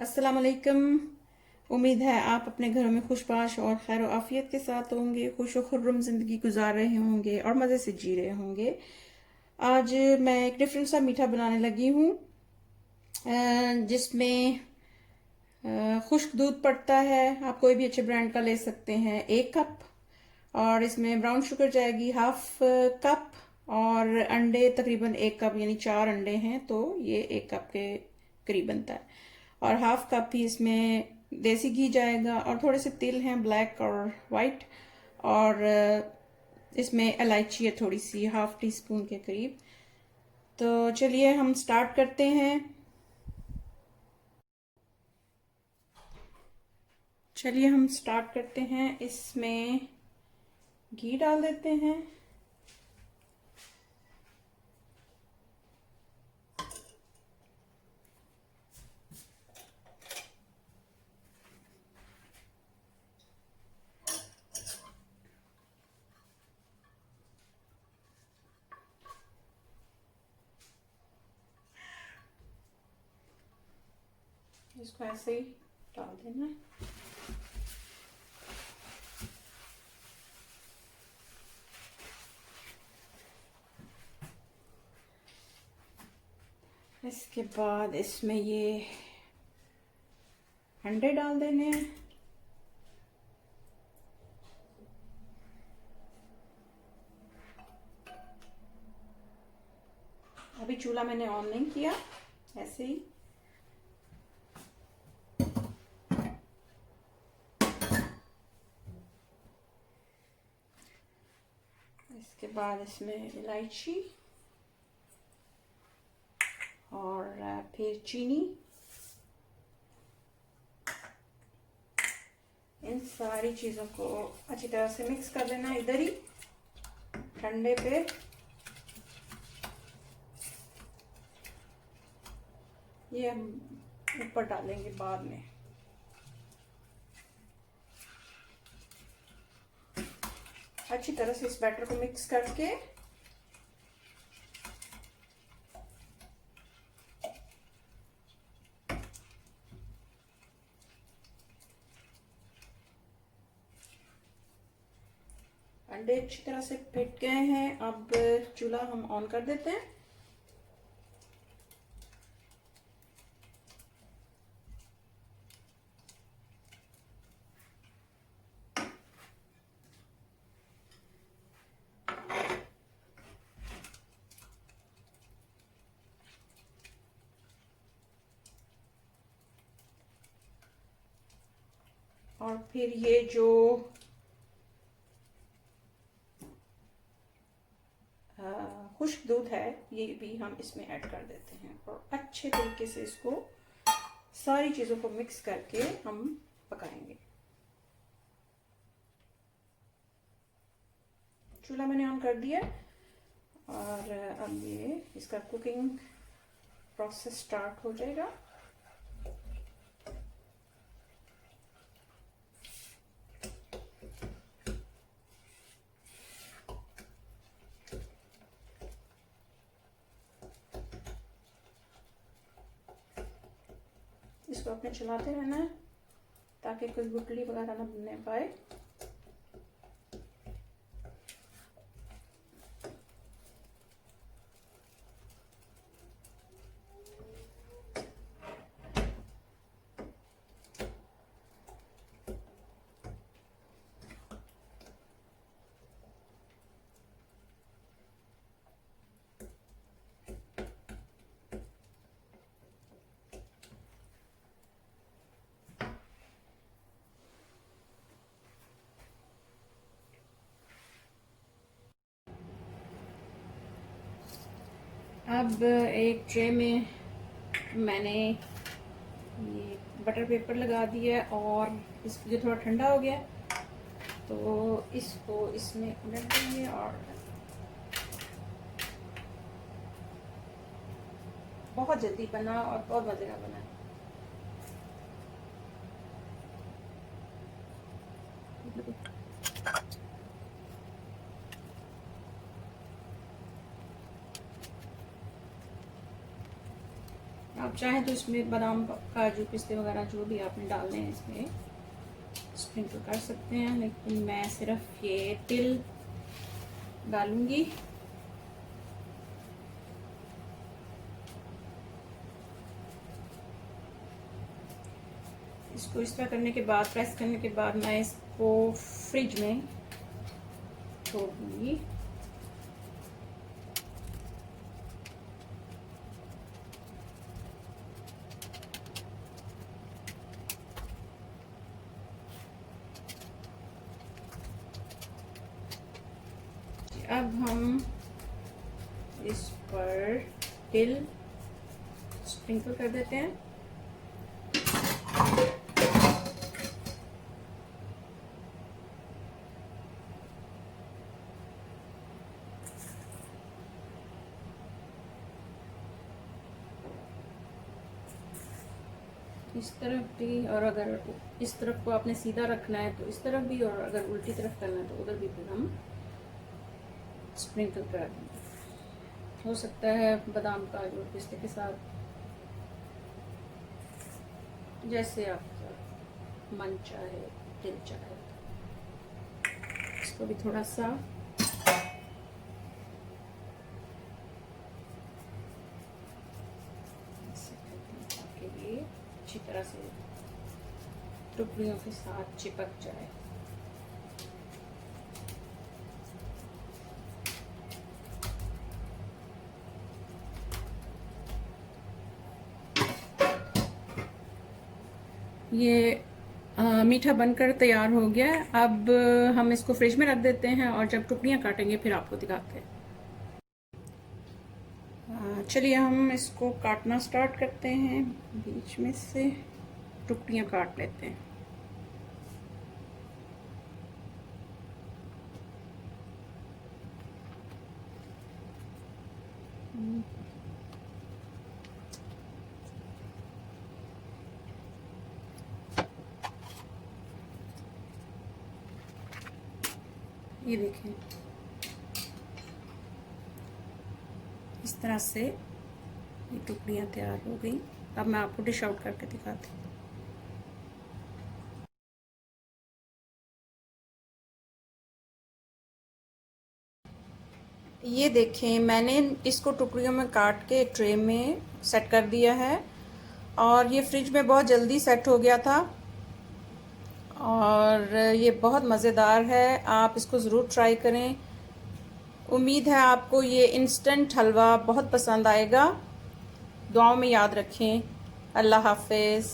अस्सलाम वालेकुम। उम्मीद है आप अपने घरों में खुशबाश और खैर आफियत के साथ होंगे, खुश और खुर्रम ज़िंदगी गुजार रहे होंगे और मज़े से जी रहे होंगे। आज मैं एक डिफरेंट सा मीठा बनाने लगी हूँ, जिसमें खुश्क दूध पड़ता है। आप कोई भी अच्छे ब्रांड का ले सकते हैं, 1 कप। और इसमें ब्राउन शुगर जाएगी 1/2 कप। और अंडे तकरीबन 1 कप, यानी 4 अंडे हैं तो ये 1 कप के करीब बनता है। और 1/2 कप ही इसमें देसी घी जाएगा और थोड़े से तिल हैं, ब्लैक और वाइट। और इसमें इलायची है थोड़ी सी, 1/2 टीस्पून के करीब। तो चलिए हम स्टार्ट करते हैं। इसमें घी डाल देते हैं। इसको ऐसे ही डाल देना है। इसके बाद इसमें ये अंडे डाल देने हैं। अभी चूल्हा मैंने ऑन नहीं किया, ऐसे ही। इसके बाद इसमें इलायची और फिर चीनी, इन सारी चीज़ों को अच्छी तरह से मिक्स कर देना इधर ही ठंडे पे। ये हम ऊपर डालेंगे बाद में। अच्छी तरह से इस बैटर को मिक्स करके अंडे अच्छी तरह से पिट गए हैं। अब चूल्हा हम ऑन कर देते हैं। और फिर ये जो खुश्क दूध है ये भी हम इसमें ऐड कर देते हैं और अच्छे तरीके से इसको सारी चीज़ों को मिक्स करके हम पकाएंगे। चूल्हा मैंने ऑन कर दिया और अब ये इसका कुकिंग प्रोसेस स्टार्ट हो जाएगा। इसको अपने चलाते रहना है ताकि कोई गुठली वगैरह ना बनने पाए। अब एक ट्रे में मैंने ये बटर पेपर लगा दिया और इसको जो थोड़ा ठंडा हो गया तो इसको इसमें उलट देंगे और बहुत जल्दी बना और बहुत मज़े का बना। आप चाहें तो इसमें बादाम, काजू, पिस्ते वगैरह जो भी आपने डालने हैं इसमें स्प्रिंकल कर सकते हैं, लेकिन मैं सिर्फ ये तिल डालूंगी। इसको इस तरह करने के बाद, प्रेस करने के बाद मैं इसको फ्रिज में छोड़ दूंगी। अब हम इस पर तिल स्प्रिंकल कर देते हैं। इस तरफ भी, और अगर इस तरफ को आपने सीधा रखना है तो इस तरफ भी, और अगर उल्टी तरफ करना है तो उधर भी फिर हम स्प्रिंकल कर देंगे। हो सकता है बादाम, काजू और पिस्ते के साथ, जैसे आपका मन चाहे, दिल चाहे। इसको भी थोड़ा सा ताकि ये अच्छी तरह से टुकड़ियों के साथ चिपक जाए। ये मीठा बनकर तैयार हो गया है। अब हम इसको फ्रिज में रख देते हैं और जब टुकड़ियाँ काटेंगे फिर आपको दिखाते हैं। चलिए हम इसको काटना स्टार्ट करते हैं। बीच में से टुकड़ियाँ काट लेते हैं। ये देखें, इस तरह से ये टुकड़ियाँ तैयार हो गई। अब मैं आपको डिश आउट करके दिखाती हूँ। ये देखें, मैंने इसको टुकड़ियों में काट के एक ट्रे में सेट कर दिया है और ये फ्रिज में बहुत जल्दी सेट हो गया था और ये बहुत मज़ेदार है। आप इसको ज़रूर ट्राई करें। उम्मीद है आपको ये इंस्टेंट हलवा बहुत पसंद आएगा। दुआओं में याद रखें। अल्लाह हाफ़िज़।